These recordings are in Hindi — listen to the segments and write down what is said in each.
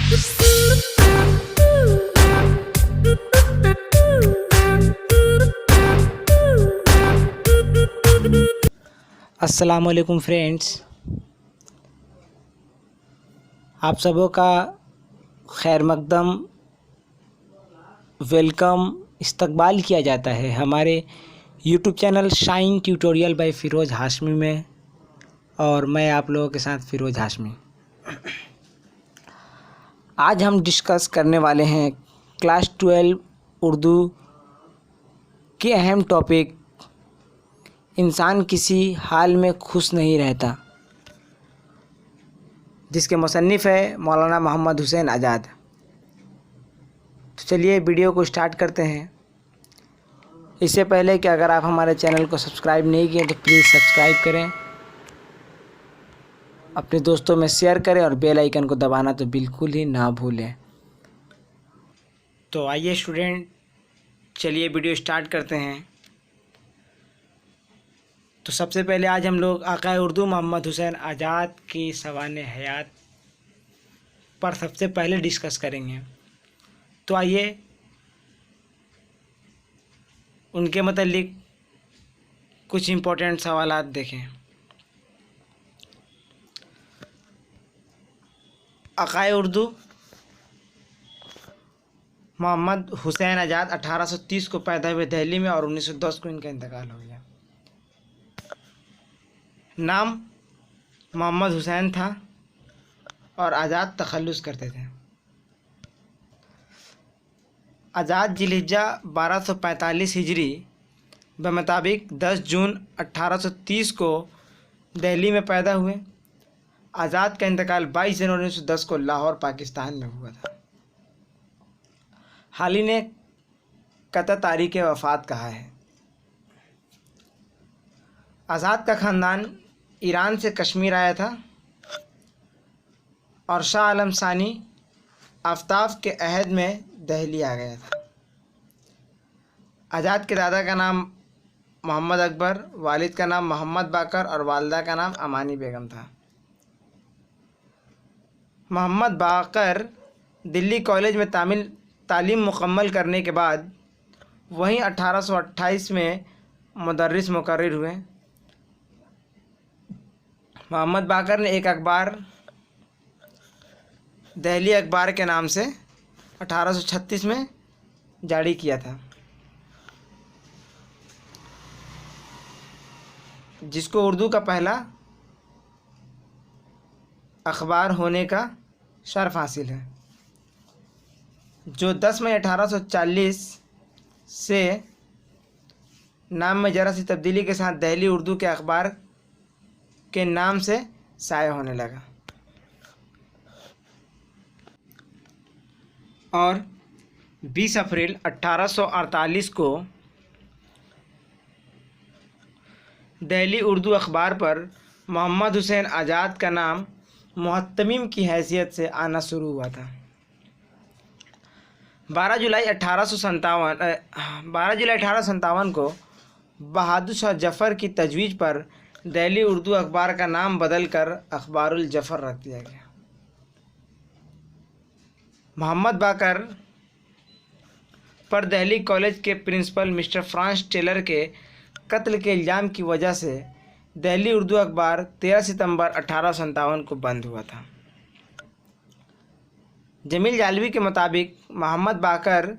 अस्सलामुअलैकुम फ्रेंड्स, आप सबों का खैर मकदम वेलकम इस्तकबाल किया जाता है हमारे YouTube channel Shine tutorial by Firoz Hashmi में। और मैं आप लोगों के साथ फ़िरोज़ हाशमी। आज हम डिस्कस करने वाले हैं क्लास 12 उर्दू के अहम टॉपिक इंसान किसी हाल में खुश नहीं रहता, जिसके मुसन्निफ़ है मौलाना मोहम्मद हुसैन आज़ाद। तो चलिए वीडियो को स्टार्ट करते हैं। इससे पहले कि अगर आप हमारे चैनल को सब्सक्राइब नहीं किए तो प्लीज़ सब्सक्राइब करें, अपने दोस्तों में शेयर करें और बेल आइकन को दबाना तो बिल्कुल ही ना भूलें। तो आइए स्टूडेंट, चलिए वीडियो स्टार्ट करते हैं। तो सबसे पहले आज हम लोग आक़ाए उर्दू मोहम्मद हुसैन आज़ाद की सवाने हयात पर सबसे पहले डिस्कस करेंगे। तो आइए उनके मतलब कुछ इम्पोर्टेंट सवालात देखें। आक़ाए उर्दू मोहम्मद हुसैन आज़ाद 1830 को पैदा हुए दिल्ली में और 1910 को इनका इंतकाल हो गया। नाम मोहम्मद हुसैन था और आज़ाद तखल्लुस करते थे। आज़ाद जिलहिज्जा 1245 हिजरी बमुताबिक 10 जून 1830 को दिल्ली में पैदा हुए। आज़ाद का इंतकाल 22 जनवरी 1910 को लाहौर पाकिस्तान में हुआ था। हाल ही ने कता तारीख़ वफ़ात कहा है। आज़ाद का ख़ानदान ईरान से कश्मीर आया था और शाह आलम सानी आफ्ताब के अहद में दिल्ली आ गया था। आज़ाद के दादा का नाम मोहम्मद अकबर, वालिद का नाम मोहम्मद बाकर और वालिदा का नाम अमानी बेगम था। मोहम्मद बाकर दिल्ली कॉलेज में तालीम मुकम्मल करने के बाद वहीं 1828 में मुदर्रिस मुकर्रिर हुए। मोहम्मद बाकर ने एक अखबार दिल्ली अखबार के नाम से 1836 में जारी किया था, जिसको उर्दू का पहला अखबार होने का शर्फ हासिल है, जो 10 मई 1840 से नाम में ज़रा सी तब्दीली के साथ दिल्ली उर्दू के अखबार के नाम से शाया होने लगा। और 20 अप्रैल 1848 को दिल्ली उर्दू अखबार पर मोहम्मद हुसैन आज़ाद का नाम मुहत्तमीम की हैसियत से आना शुरू हुआ था। 12 जुलाई 1857 को बहादुर शाह जफ़र की तजवीज़ पर दिल्ली उर्दू अखबार का नाम बदलकर अखबारुल जफ़र रख दिया गया। मोहम्मद बाकर पर दिल्ली कॉलेज के प्रिंसिपल मिस्टर फ्रांस टेलर के कत्ल के इल्ज़ाम की वजह से दिल्ली उर्दू अखबार 13 सितंबर 1857 को बंद हुआ था। जमील जालवी के मुताबिक मोहम्मद बाकर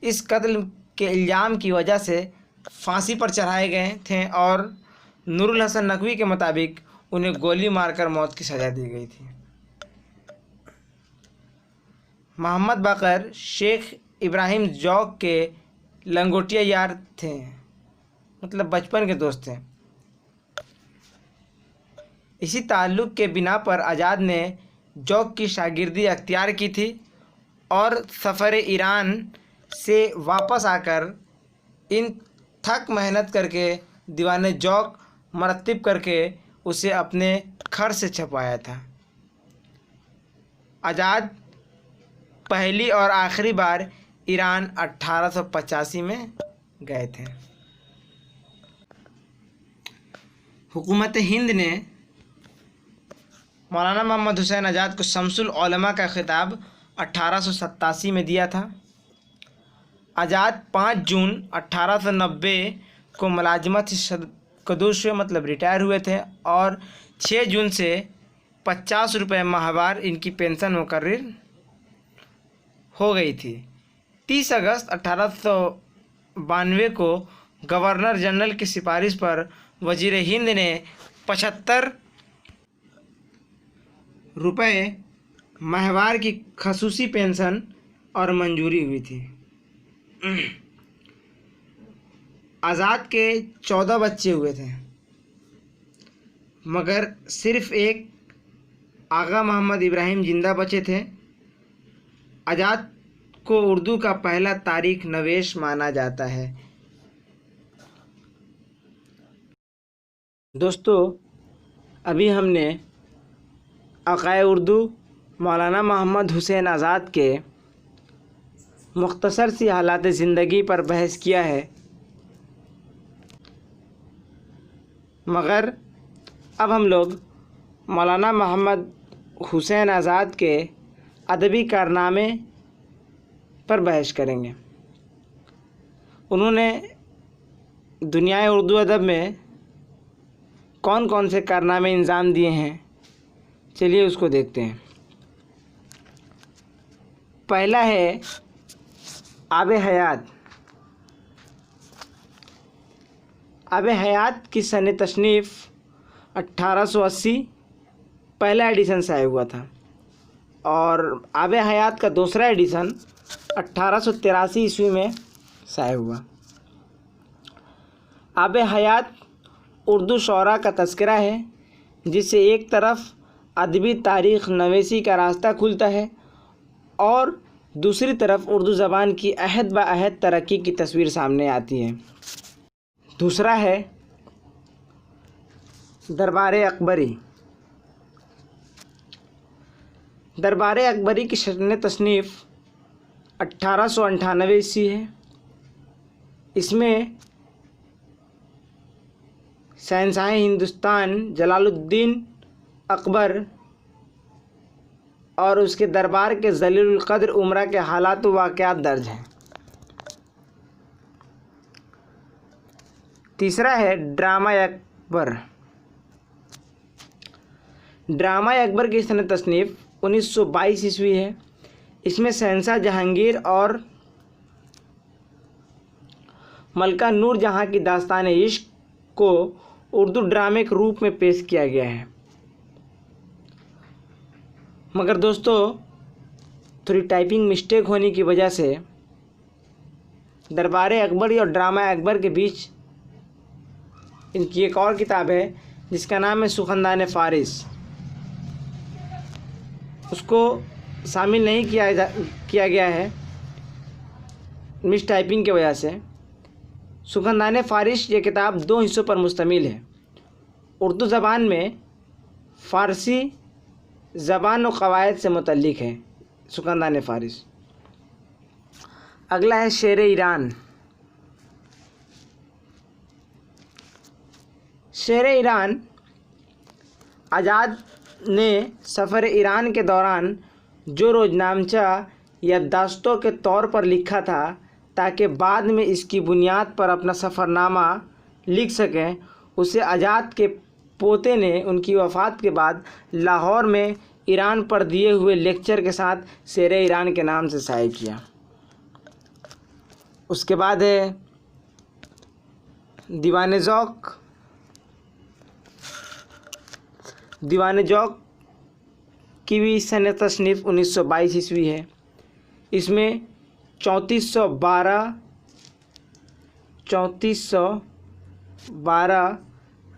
इस कत्ल के इल्ज़ाम की वजह से फांसी पर चढ़ाए गए थे और नूरुल हसन नकवी के मुताबिक उन्हें गोली मारकर मौत की सज़ा दी गई थी। मोहम्मद बाकर शेख इब्राहिम जौक के लंगोटिया यार थे, मतलब बचपन के दोस्त थे। इसी ताल्लुक़ के बिना पर आज़ाद ने जौक की शागिर्दी अख्तियार की थी और सफ़र ईरान से वापस आकर इन थक मेहनत करके दीवाने जौक मरतब करके उसे अपने खर्च से छपवाया था। आज़ाद पहली और आखिरी बार ईरान 1885 में गए थे। हुकूमत हिंद ने मौलाना मोहम्मद हुसैन आज़ाद को शम्सुल उलमा का खिताब 1887 में दिया था। आज़ाद 5 जून 1890 को मुलाजमत से कदूस हुए, मतलब रिटायर हुए थे, और 6 जून से 50 रुपये माहवार इनकी पेंशन मुकर्रर हो गई थी। 30 अगस्त 1892 को गवर्नर जनरल की सिफारिश पर वजीर हिंद ने 75 रुपये माहवार की खसूसी पेंशन और मंजूरी हुई थी। आज़ाद के 14 बच्चे हुए थे, मगर सिर्फ एक आगा मोहम्मद इब्राहिम जिंदा बचे थे। आज़ाद को उर्दू का पहला तारीख नवेश माना जाता है। दोस्तों, अभी हमने आक़ाए उर्दू मौलाना मोहम्मद हुसैन आज़ाद के मुख्तसर सी हालात ज़िंदगी पर बहस किया है, मगर अब हम लोग मौलाना मोहम्मद हुसैन आज़ाद के अदबी कारनामे पर बहस करेंगे। उन्होंने दुनियाए उर्दू अदब में कौन कौन से कारनामे इंजाम दिए हैं, चलिए उसको देखते हैं। पहला है आब हयात। आब हयात की सन तशनीफ़ 1880 पहला एडिशन शाया हुआ था, और आब हयात का दूसरा एडिशन 1883 ईस्वी में शाया हुआ। आब हयात उर्दू शौरा का तज़किरा है, जिससे एक तरफ अदबी तारीख़ नवेसी का रास्ता खुलता है और दूसरी तरफ उर्दू ज़बान की अहद ब अहद तरक्की की तस्वीर सामने आती है। दूसरा है दरबार अकबरी। दरबार अकबरी की सन तसनीफ़ 1898 ईस्वी है। इसमें शहंशाह हिंदुस्तान जलालुद्दीन अकबर और उसके दरबार के जलीलुल क़द्र उमरा के हालात व वाक़यात दर्ज हैं। तीसरा है ड्रामा अकबर। ड्रामा अकबर की सन तसनीफ़ 1922 ईस्वी है। इसमें शहंशाह जहांगीर और मलका नूर जहाँ की दास्तान इश्क को उर्दू ड्रामे के रूप में पेश किया गया है। मगर दोस्तों, थोड़ी टाइपिंग मिस्टेक होने की वजह से दरबार अकबरी और ड्रामा अकबर के बीच इनकी एक और किताब है जिसका नाम है सुखनदान फ़ारिस, उसको शामिल नहीं किया गया है मिस टाइपिंग की वजह से। सुखनदान फ़ारिस ये किताब 2 हिस्सों पर मुश्तमिल है। उर्दू ज़बान में फ़ारसी ज़बान और क़वायद से मुतल्लिक़ है सुखनदान फ़ारिस। अगला है शेर ईरान। शेर ईरान आज़ाद ने सफ़र ईरान के दौरान जो रोज़नामचा याददाश्तों के तौर पर लिखा था ताकि बाद में इसकी बुनियाद पर अपना सफ़रनामा लिख सकें, उसे आज़ाद के पोते ने उनकी वफ़ात के बाद लाहौर में ईरान पर दिए हुए लेक्चर के साथ शेर ईरान के नाम से शाया किया। उसके बाद है दीवान ज़ौक़। दीवान ज़ौक़ की भी सन तसनीफ़ 1922 ईस्वी है। इसमें 3412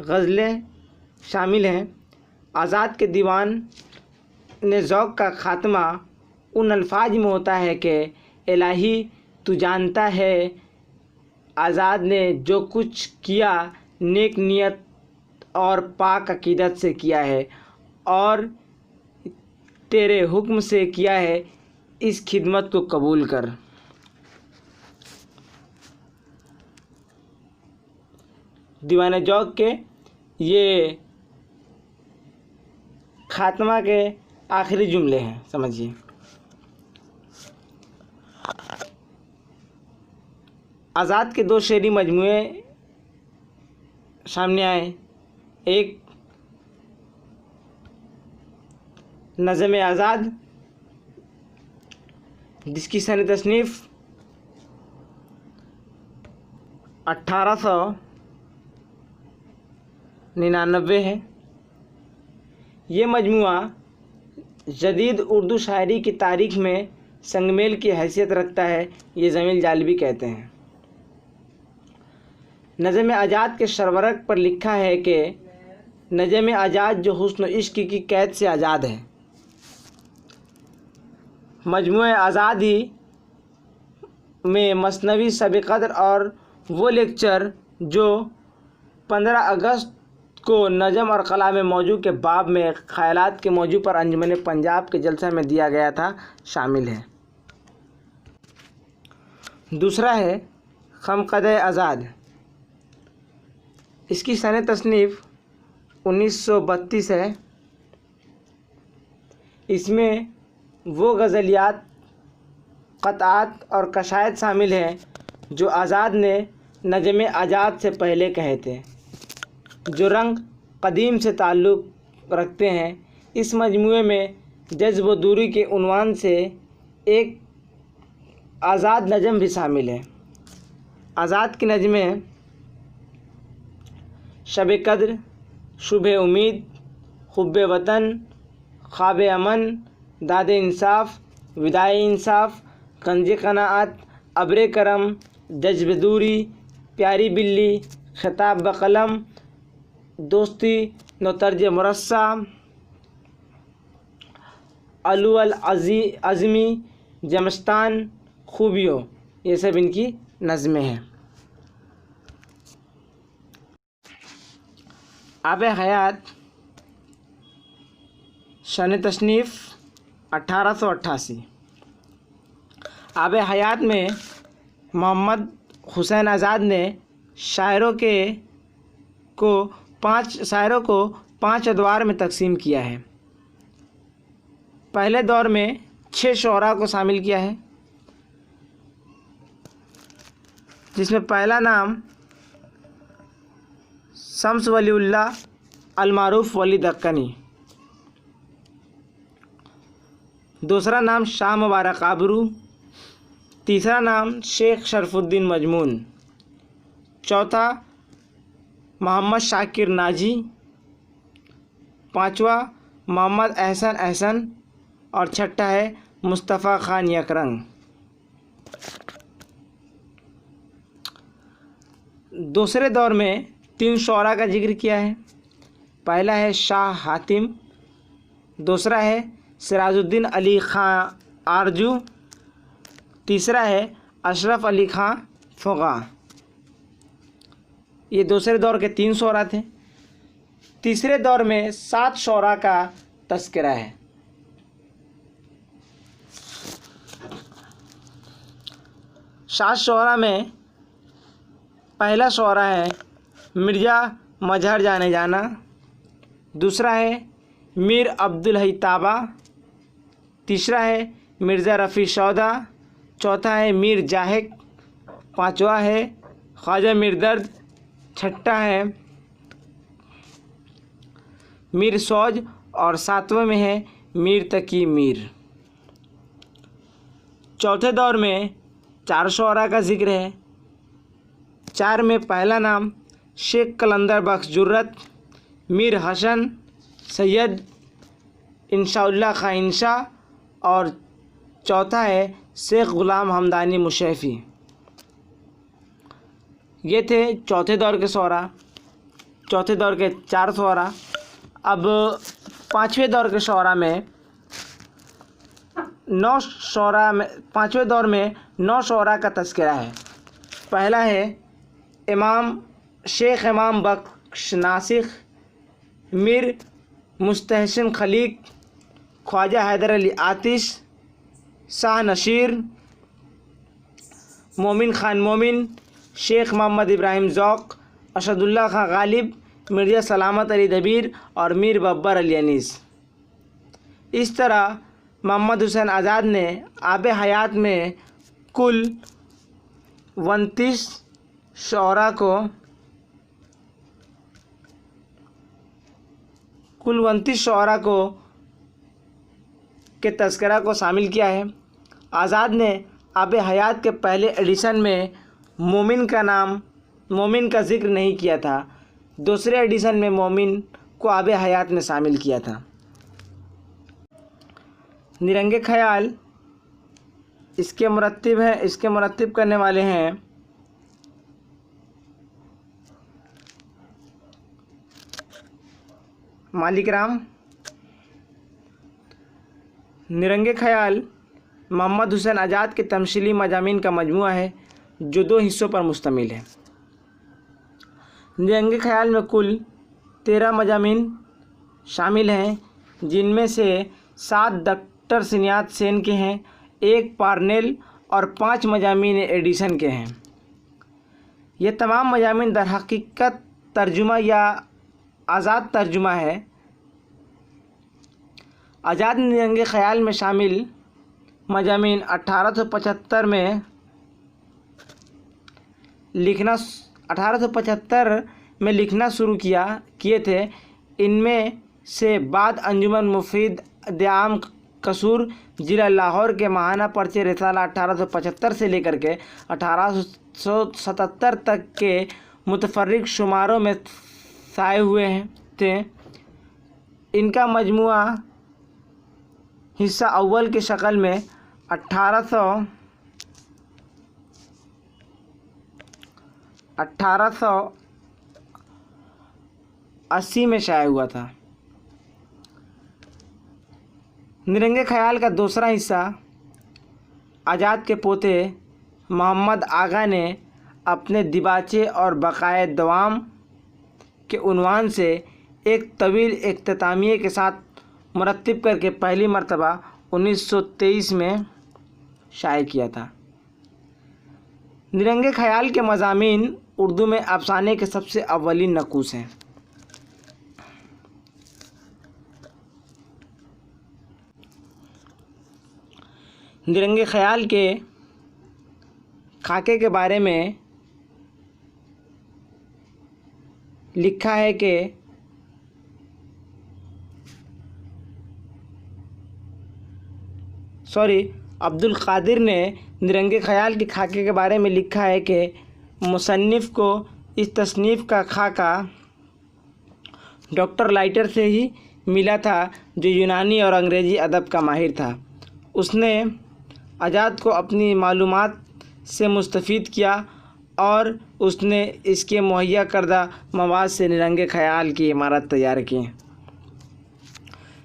गज़लें शामिल हैं। आज़ाद के दीवान ने ज़ौक़ का ख़ात्मा उन अल्फाज में होता है कि इलाही तू जानता है आज़ाद ने जो कुछ किया नेक नियत और पाक अक़ीदत से किया है और तेरे हुक्म से किया है, इस खिदमत को कबूल कर। दीवान ज़ौक़ के ये ख़ात्मा के आखिरी जुमले हैं, समझिए। आज़ाद के दो शेरी मजमूए सामने आए। एक नज़्म आज़ाद, जिसकी सन तसनीफ़ 1899 है। ये मजमूआ जदीद उर्दू शायरी की तारीख़ में संगमेल की हैसियत रखता है। ये ज़मील जालबी कहते हैं। नज़्म आज़ाद के शरवरक पर लिखा है कि नज़्म आज़ाद जो हुस्न इश्क की कैद से आज़ाद है। मजमूए आज़ादी में मसनवी शब क़द्र और वो लेक्चर जो 15 अगस्त को नज़म और कलाम मौजू के बाब में ख़यालात के मौजू पर अंजुमन पंजाब के जलसा में दिया गया था शामिल है। दूसरा है खमकदे आज़ाद। इसकी सन तसनीफ़ 1932 है। इसमें वो गज़लियात, क़तात और कशायद शामिल हैं जो आज़ाद ने नज़्म आज़ाद से पहले कहे थे, जो रंग कदीम से ताल्लुक़ रखते हैं। इस मजमूए में जज़्ब व दूरी के उन्वान से एक आज़ाद नज़्म भी शामिल है। आज़ाद की नज़्में शब क़द्र, शुभ उम्मीद, हुब्बे वतन, ख्वाब अमन, दाद इंसाफ, विदाए इंसाफ, कंज कनाअत, अब्र करम, जज्ब दूरी, प्यारी बिल्ली, खिताब बकलम, दोस्ती नौतर्ज मुरस्सा, अलुअल अज़मी, जमस्तान, खूबियों, ये सब इनकी नज़में हैं। आब हयात सन तसनीफ़ 1888। आब हयात में मोहम्मद हुसैन आज़ाद ने शायरों को 5 अदवार में तकसीम किया है। पहले दौर में 6 शुअरा को शामिल किया है, जिसमें पहला नाम शम्स वलीउल्लाह अलमारूफ वली दक्कनी, दूसरा नाम शाह मुबारक आबरू, तीसरा नाम शेख शरफुद्दीन मजमून, चौथा मोहम्मद शाकिर नाजी, पांचवा मोहम्मद एहसन और छठा है मुस्तफ़ा खान यकरंग। दूसरे दौर में 3 शुअरा का जिक्र किया है। पहला है शाह हातिम, दूसरा है सिराजुद्दीन अली ख़ां आरजू, तीसरा है अशरफ अली ख़ां फ़ुग़ा। ये दूसरे दौर के 3 शुअरा थे। तीसरे दौर में 7 शुअरा का तस्करा है। सात शुअरा में पहला शुअरा है मिर्ज़ा मजहर जाने जाना, दूसरा है मीर अब्दुल हई ताबा, तीसरा है मिर्ज़ा रफ़ी सौदा, चौथा है मीर जाहिक, पांचवा है ख्वाजा मीर दर्द, छठा है मीर सौज और सातवें में है मीर तकी मीर। चौथे दौर में 4 शुअरा का जिक्र है। 4 में पहला नाम शेख कलंदर बख्श जुर्रत, मीर हसन, सैयद इंशाउल्लाह खां इंशा और चौथा है शेख ग़ुलाम हमदानी मुशैफ़ी। ये थे चौथे दौर के शुअरा, चौथे दौर के 4 शुअरा। अब पाँचवें दौर के शुअरा में 9 शुअरा में पाँचवें दौर में 9 शुअरा का तज़किरा है। पहला है शेख इमाम बख्श नासिख, मीर मुस्तहसिन खलीक, ख्वाजा हैदर अली आतिश, शाह नशीर, मोमिन खान मोमिन, शेख मोहम्मद इब्राहिम ज़ौक़, असदुल्ला खां गालिब, मिर्ज़ा सलामत अली दबीर और मीर बब्बर अली अनीस। इस तरह मोहम्मद हुसैन आज़ाद ने आब हयात में कुल 29 शुअरा को के तस्करा को शामिल किया है। आज़ाद ने आब हयात के पहले एडिशन में मोमिन का जिक्र नहीं किया था। दूसरे एडिशन में मोमिन को आब हयात में शामिल किया था। निरंगे ख्याल इसके मुरत्तिब करने वाले हैं मालिक राम। निरंगे ख्याल मोहम्मद हुसैन आज़ाद के तमशीली मज़ामीन का मजमूआ है जो 2 हिस्सों पर मुश्तमिल है। निरंगे ख्याल में कुल 13 मज़ामीन शामिल हैं, जिनमें से 7 डॉक्टर सिनियात सेन के हैं, 1 पार्नेल और 5 मज़ामीन एडिसन के हैं। ये तमाम मज़ामीन दर हकीकत तर्जुमा या आज़ाद तर्जुमा है। आज़ाद निरंगे ख्याल में शामिल मज़ामीन 1875 में लिखना शुरू किए थे। इनमें से बाद अंजुमन मुफीद दयाम कसूर ज़िला लाहौर के माहाना पर्चे रिसाला 1875 से लेकर के 1877 तक के मुतफर्रिक शुमारों में शाये हुए थे। इनका मजमुआ हिस्सा अव्वल की शक्ल में 1880 में शाये हुआ था। निरंगे ख्याल का दूसरा हिस्सा आज़ाद के पोते मोहम्मद आगा ने अपने दिबाचे और बकाए दवाम के उन्वान से एक तवील इख्तितामिये के साथ मुरत्तिब करके पहली मर्तबा 1923 में शाये किया था। निरंगे ख्याल के मज़ामीन उर्दू में अफसाने के सबसे अव्वलीन नकूस हैं। निरंगे ख्याल के खाके के बारे में लिखा है कि अब्दुल कादिर ने निरंगे ख्याल के खाके के बारे में लिखा है कि मुसन्निफ़ को इस तसनीफ़ का खाका डॉक्टर लाइटर से ही मिला था, जो यूनानी और अंग्रेज़ी अदब का माहिर था। उसने आज़ाद को अपनी मालूमात से मुस्तफ़ीद किया और उसने इसके मुहैया करदा मवाद से निरंगे ख्याल की इमारत तैयार की।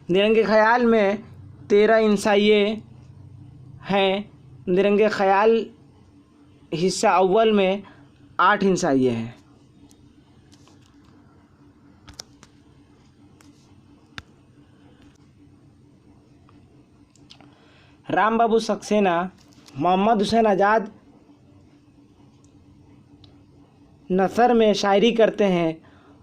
निरंगे ख्याल में 13 इंसाइये हैं। निरंगे ख्याल हिस्सा अव्वल में 8 इंसाइये हैं। राम बाबू सक्सेना मोहम्मद हुसैन आज़ाद नसर में शायरी करते हैं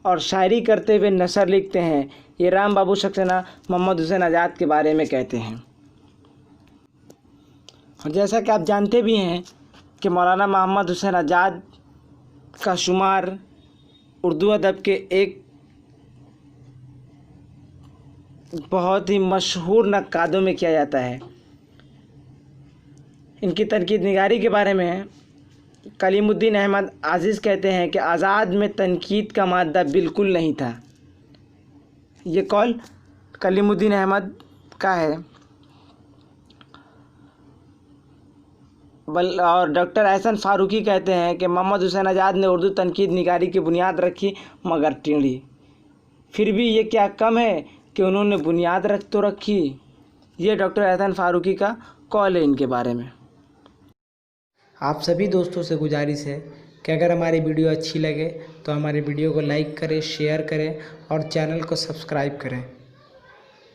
और शायरी करते हुए नसर लिखते हैं। ये राम बाबू सक्सेना मोहम्मद हुसैन आज़ाद के बारे में कहते हैं। और जैसा कि आप जानते भी हैं कि मौलाना मोहम्मद हुसैन आज़ाद का शुमार उर्दू अदब के एक बहुत ही मशहूर नक्कादों में किया जाता है। इनकी तनकीद निगारी के बारे में कलीमुद्दीन अहमद आज़ीज़ कहते हैं कि आज़ाद में तनकीद का मादा बिल्कुल नहीं था। ये कौल कलीमुद्दीन अहमद का है। और डॉक्टर एहसन फ़ारूकी कहते हैं कि मोहम्मद हुसैन आज़ाद ने उर्दू तनकीद निगारी की बुनियाद रखी मगर टेढ़ी। फिर भी ये क्या कम है कि उन्होंने बुनियाद तो रखी। ये डॉक्टर एहसन फ़ारूकी का कौल है इनके बारे में। आप सभी दोस्तों से गुजारिश है कि अगर हमारी वीडियो अच्छी लगे तो हमारे वीडियो को लाइक करें, शेयर करें और चैनल को सब्सक्राइब करें।